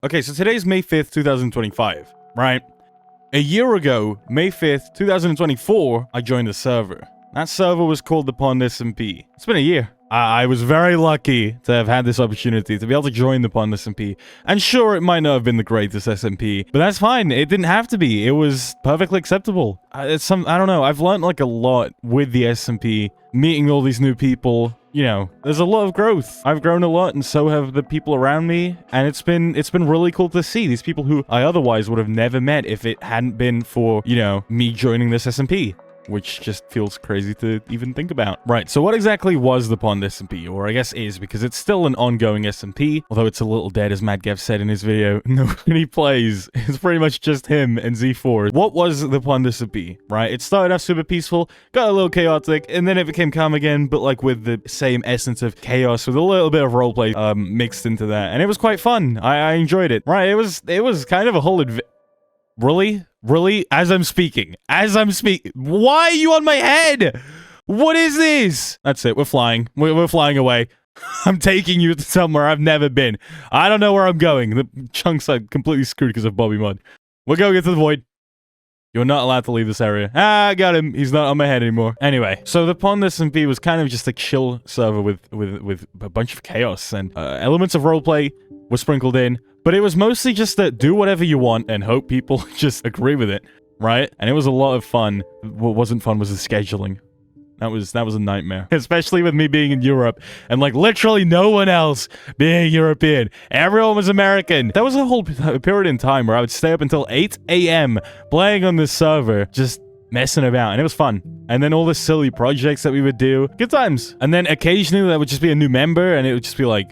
Okay, so today's May 5th, 2025, right? A year ago, May 5th, 2024, I joined a server. That server was called the Pond SMP. It's been a year. I was very lucky to have had this opportunity to be able to join the Pond SMP. And sure, it might not have been the greatest SMP, but that's fine. It didn't have to be. It was perfectly acceptable. I don't know. I've learned like a lot with the SMP, meeting all these new people. You know, there's a lot of growth. I've grown a lot, and so have the people around me, and it's been really cool to see these people who I otherwise would have never met if it hadn't been for, you know, me joining this SMP. Which just feels crazy to even think about. Right, so what exactly was the Pond SMP? Or I guess is, because it's still an ongoing SMP, although it's a little dead, as MadGev said in his video. Nobody plays. It's pretty much just him and Z4. What was the Pond SMP, right? It started off super peaceful, got a little chaotic, and then it became calm again, but like with the same essence of chaos, with a little bit of roleplay mixed into that. And it was quite fun. I enjoyed it. Right, it was kind of a whole Really? Really? As I'm speaking. Why are you on my head? What is this? That's it. We're flying. We're flying away. I'm taking you to somewhere I've never been. I don't know where I'm going. The chunks are completely screwed because of Bobby Mud. We're going into the void. You're not allowed to leave this area. Ah, I got him. He's not on my head anymore. Anyway, so the Pond SMP was kind of just a chill server with a bunch of chaos, and elements of roleplay were sprinkled in. But it was mostly just to do whatever you want and hope people just agree with it, right? And it was a lot of fun. What wasn't fun was the scheduling. That was a nightmare. Especially with me being in Europe and like literally no one else being European. Everyone was American. That was a whole period in time where I would stay up until 8 a.m. playing on this server, just messing about, and it was fun. And then all the silly projects that we would do. Good times. And then occasionally there would just be a new member and it would just be like,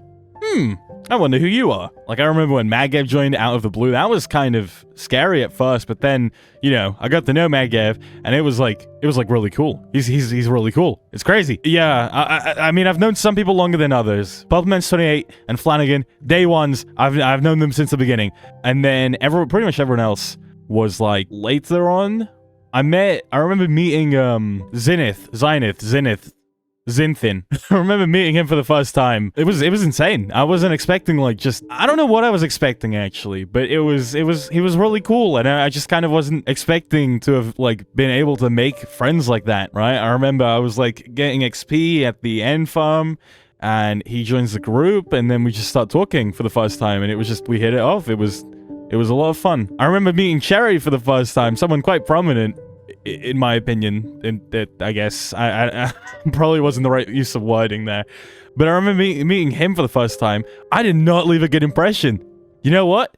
I wonder who you are. Like, I remember when MadGev joined out of the blue. That was kind of scary at first, but then, you know, I got to know MadGev, and it was like really cool. He's really cool. It's crazy. Yeah, I mean, I've known some people longer than others. Pulpman's28 and Flanagan, day ones. I've known them since the beginning, and then pretty much everyone else was like later on. I remember meeting Zinthin. I remember meeting him for the first time. It was insane. I wasn't expecting like I don't know what I was expecting actually, but he was really cool, and I just kind of wasn't expecting to have like been able to make friends like that, right? I remember I was like getting XP at the end farm, and he joins the group, and then we just start talking for the first time, and it was just, we hit it off. It was a lot of fun. I remember meeting Cherry for the first time, someone quite prominent, in my opinion, and that I guess I probably wasn't the right use of wording there, but I remember meeting him for the first time. I did not leave a good impression. You know what?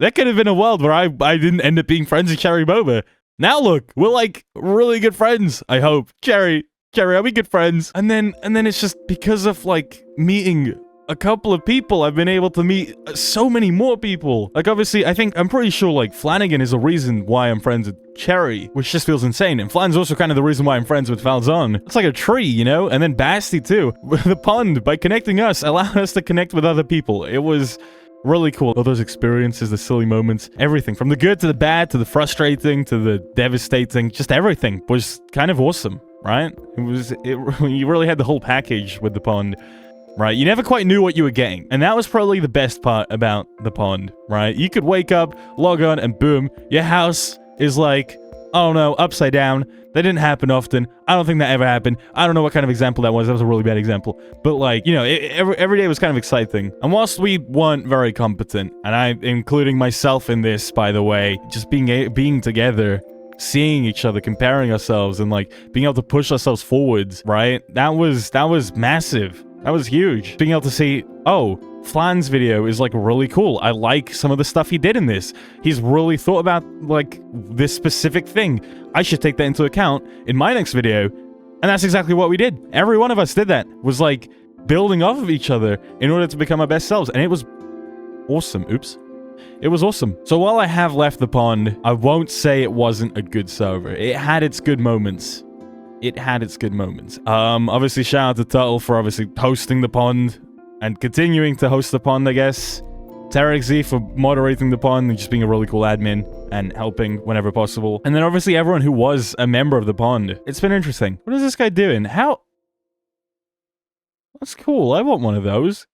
That could have been a world where I didn't end up being friends with Cherry Boba. Now look, we're like really good friends. I hope. Cherry, are we good friends? And then it's just because of like meeting a couple of people, I've been able to meet so many more people. Like, obviously, I'm pretty sure, like, Flanagan is a reason why I'm friends with Cherry, which just feels insane. And Flan's also kind of the reason why I'm friends with Falzon. It's like a tree, you know? And then Basti, too. The Pond, by connecting us, allowed us to connect with other people. It was really cool. All those experiences, the silly moments, everything. From the good to the bad, to the frustrating, to the devastating, just everything was kind of awesome, right? You really had the whole package with the Pond. Right, you never quite knew what you were getting. And that was probably the best part about the Pond, right? You could wake up, log on, and boom, your house is like, I don't know, upside down. That didn't happen often. I don't think that ever happened. I don't know what kind of example that was. That was a really bad example. But like, you know, every day was kind of exciting. And whilst we weren't very competent, and I'm including myself in this, by the way, just being together, seeing each other, comparing ourselves, and like being able to push ourselves forwards, right? That was massive. That was huge. Being able to see, oh, Flan's video is like really cool. I like some of the stuff he did in this. He's really thought about like this specific thing. I should take that into account in my next video. And that's exactly what we did. Every one of us did that. Was like building off of each other in order to become our best selves. And it was awesome. Oops. It was awesome. So while I have left the Pond, I won't say it wasn't a good server. It had its good moments. Obviously, shout out to Turtle for obviously hosting the Pond and continuing to host the Pond, I guess. Tarek Z for moderating the Pond and just being a really cool admin and helping whenever possible. And then obviously everyone who was a member of the Pond. It's been interesting. What is this guy doing? How? That's cool. I want one of those.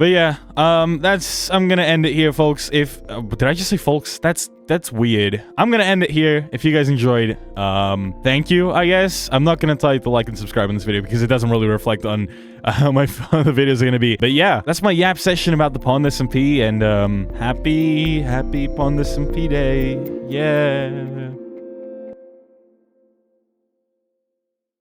But yeah, I'm gonna end it here, folks. If did I just say folks? That's weird. I'm gonna end it here. If you guys enjoyed, thank you, I guess. I'm not gonna tell you to like and subscribe in this video because it doesn't really reflect on how my other videos are gonna be. But yeah, that's my yap session about the Pond SMP, and happy Pond SMP day. Yeah.